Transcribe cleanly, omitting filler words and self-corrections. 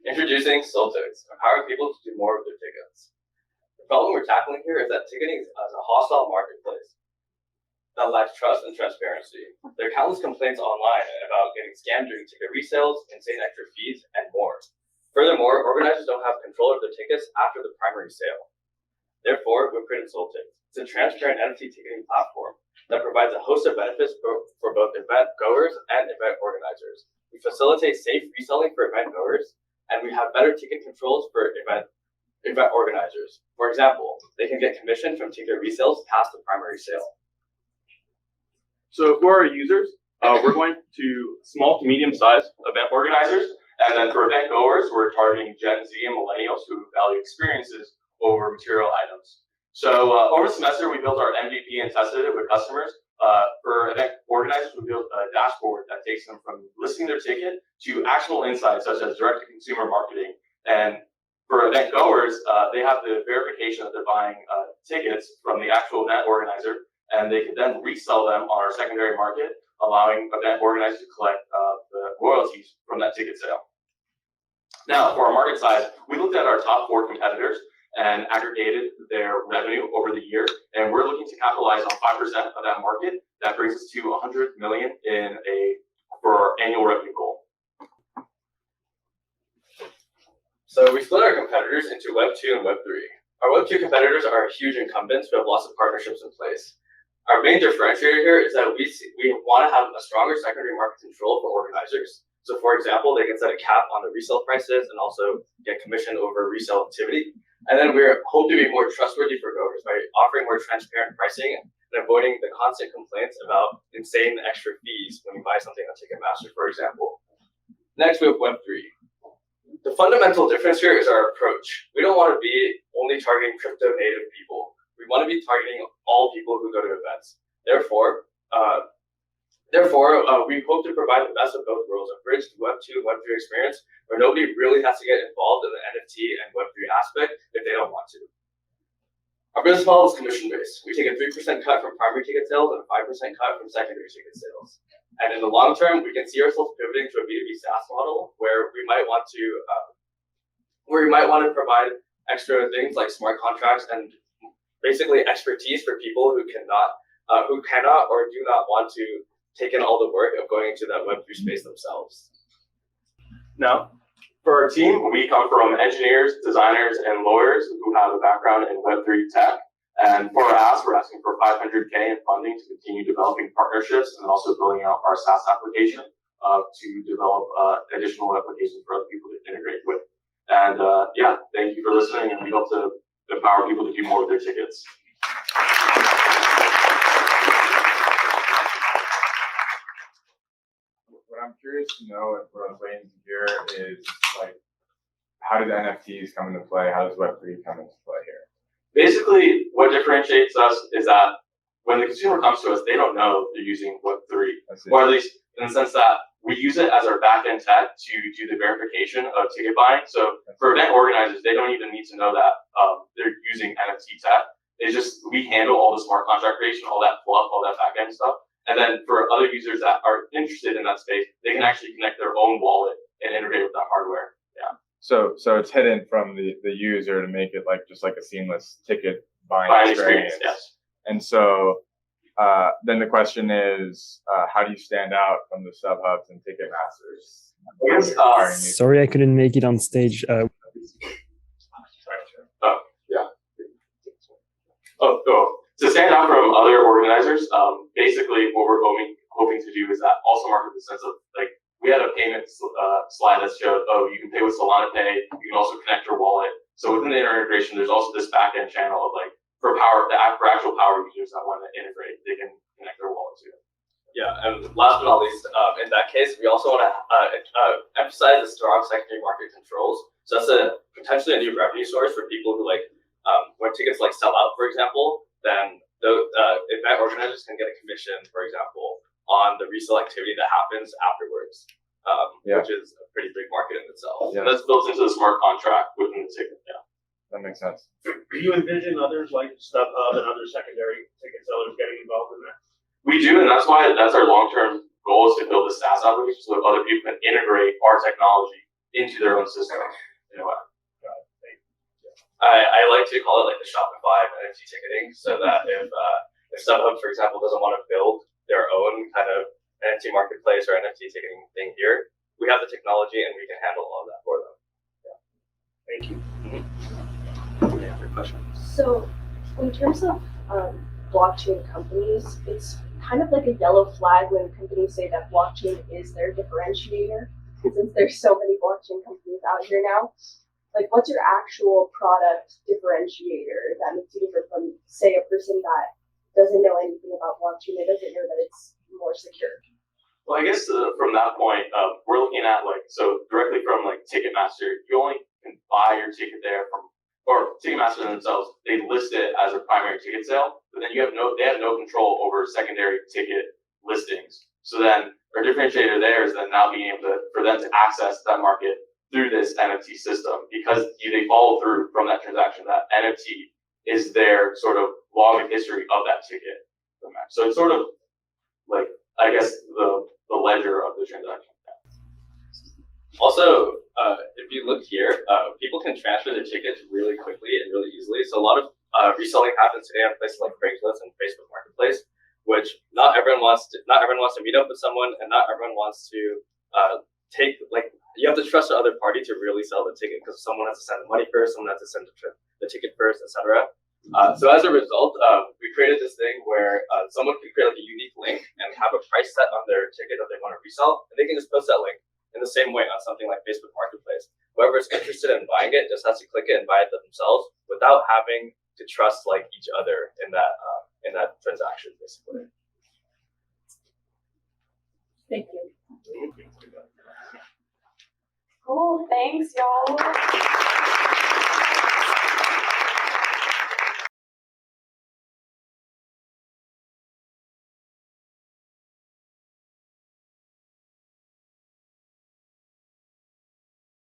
Introducing SolTix, empowering people to do more with their tickets. The problem we're tackling here is that ticketing is a hostile marketplace that lacks trust and transparency. There are countless complaints online about getting scammed during ticket resales, insane extra fees, and more. Furthermore, organizers don't have control of their tickets after the primary sale. Therefore, we've created SolTix. It's a transparent NFT ticketing platform that provides a host of benefits for both event goers and event organizers. We facilitate safe reselling for event goers, and we have better ticket controls for event organizers. For example, they can get commission from ticket resales past the primary sale. So for our users, we're going to small to medium-sized event organizers, and then for event goers, we're targeting Gen Z and millennials who value experiences over material items. So over the semester, we built our MVP and tested it with customers. For event organizers, we built a dashboard that takes them from listing their ticket to actionable insights such as direct-to-consumer marketing. And for event goers, they have the verification that they're buying tickets from the actual event organizer, and they can then resell them on our secondary market, allowing event organizers to collect the royalties from that ticket sale. Now, for our market size, we looked at our top 4 competitors and aggregated their revenue over the year, and we're looking to capitalize on 5% of that market. That brings us to 100 million for our annual revenue goal. So we split our competitors into Web 2 and Web 3. Our Web 2 competitors are huge incumbents who have lots of partnerships in place. Our main differentiator here is that we want to have a stronger secondary market control for organizers. So for example, they can set a cap on the resale prices and also get commission over resale activity. And then we hope to be more trustworthy for goers by offering more transparent pricing and avoiding the constant complaints about insane extra fees when you buy something on Ticketmaster, for example. Next, we have Web 3. The fundamental difference here is our approach. We don't want to be only targeting crypto native people. We want to be targeting all people who go to events. Therefore, we hope to provide the best of both worlds, a bridge to Web 2 and Web 3 experience where nobody really has to get involved in the NFT and Web 3 aspect if they don't want to. Our business model is commission-based. We take a 3% cut from primary ticket sales and a 5% cut from secondary ticket sales. And in the long term, we can see ourselves pivoting to a B2B SaaS model where we might want to provide extra things like smart contracts and basically expertise for people who cannot or do not want to take in all the work of going into that Web3 space themselves. Now, for our team, we come from engineers, designers, and lawyers who have a background in Web3 tech. And for our ask, we're asking for $500K in funding to continue developing partnerships and also building out our SaaS application to develop additional applications for other people to integrate with. And thank you for listening, and we hope to empower people to do more with their tickets. What I'm curious to know and what I was waiting to hear is, like, how did NFTs come into play? How does Web3 come into play here? Basically, what differentiates us is that when the consumer comes to us, they don't know they're using Web3, or at least in the sense that we use it as our back-end tech to do the verification of ticket buying. So for event organizers, they don't even need to know that they're using NFT tech. It's just we handle all the smart contract creation, all that fluff, all that back-end stuff. And then for other users that are interested in that space, they can actually connect their own wallet and integrate with that hardware. Yeah. So it's hidden from the user to make it just like a seamless ticket buying experience. Yes. And so then the question is, how do you stand out from the sub hubs and ticket masters? Sorry, I couldn't make it on stage. To stand out from other organizers, basically what we're hoping to do is that also market the sense of, like, we had a payment slide that showed, you can pay with Solana Pay, you can also connect your wallet. So within the integration, there's also this back-end channel of, like, for actual power users that want to integrate, they can connect their wallet to it. Yeah, and last but not least, in that case, we also want to emphasize the strong secondary market controls. So that's potentially a new revenue source for people who, like, when tickets sell out, for example, then the event organizers can get a commission, for example, on the resale activity that happens afterwards, which is a pretty big market in itself. Yeah. And that's built into the smart contract within the ticket. Yeah, that makes sense. Do you envision others like StubHub and other secondary ticket sellers getting involved in that? We do, and that's why that's our long-term goal is to build a SaaS application so that other people can integrate our technology into their own system in a way. I like to call it like the Shopify of NFT ticketing, so that if StubHub, for example, doesn't want to build their own kind of NFT marketplace or NFT ticketing thing here, we have the technology and we can handle all of that for them. Thank you. Yeah, good question. So, in terms of blockchain companies, it's kind of like a yellow flag when companies say that blockchain is their differentiator, since there's so many blockchain companies out here now. Like, what's your actual product differentiator that makes you different from, say, a person that doesn't know anything about blockchain, that doesn't know that it's more secure? Well, I guess from that point, we're looking at so directly from Ticketmaster, you only can buy your ticket there from, or Ticketmaster themselves, they list it as a primary ticket sale, but then they have no control over secondary ticket listings. So then our differentiator there is then now being able for them to access that market through this NFT system, because they follow through from that transaction. That NFT is their sort of log of history of that ticket. So it's sort of I guess the ledger of the transaction. Also, if you look here, people can transfer their tickets really quickly and really easily. So a lot of reselling happens today on places like Craigslist and Facebook Marketplace, which not everyone wants to meet up with someone, and not everyone wants to take you have to trust the other party to really sell the ticket, because someone has to send the money first, someone has to send the ticket first, etc. So as a result, we created this thing where someone can create a unique link and have a price set on their ticket that they want to resell, and they can just post that link in the same way on something like Facebook Marketplace. Whoever is interested in buying it just has to click it and buy it themselves without having to trust each other in that transaction, basically. Thank you. Cool, thanks y'all.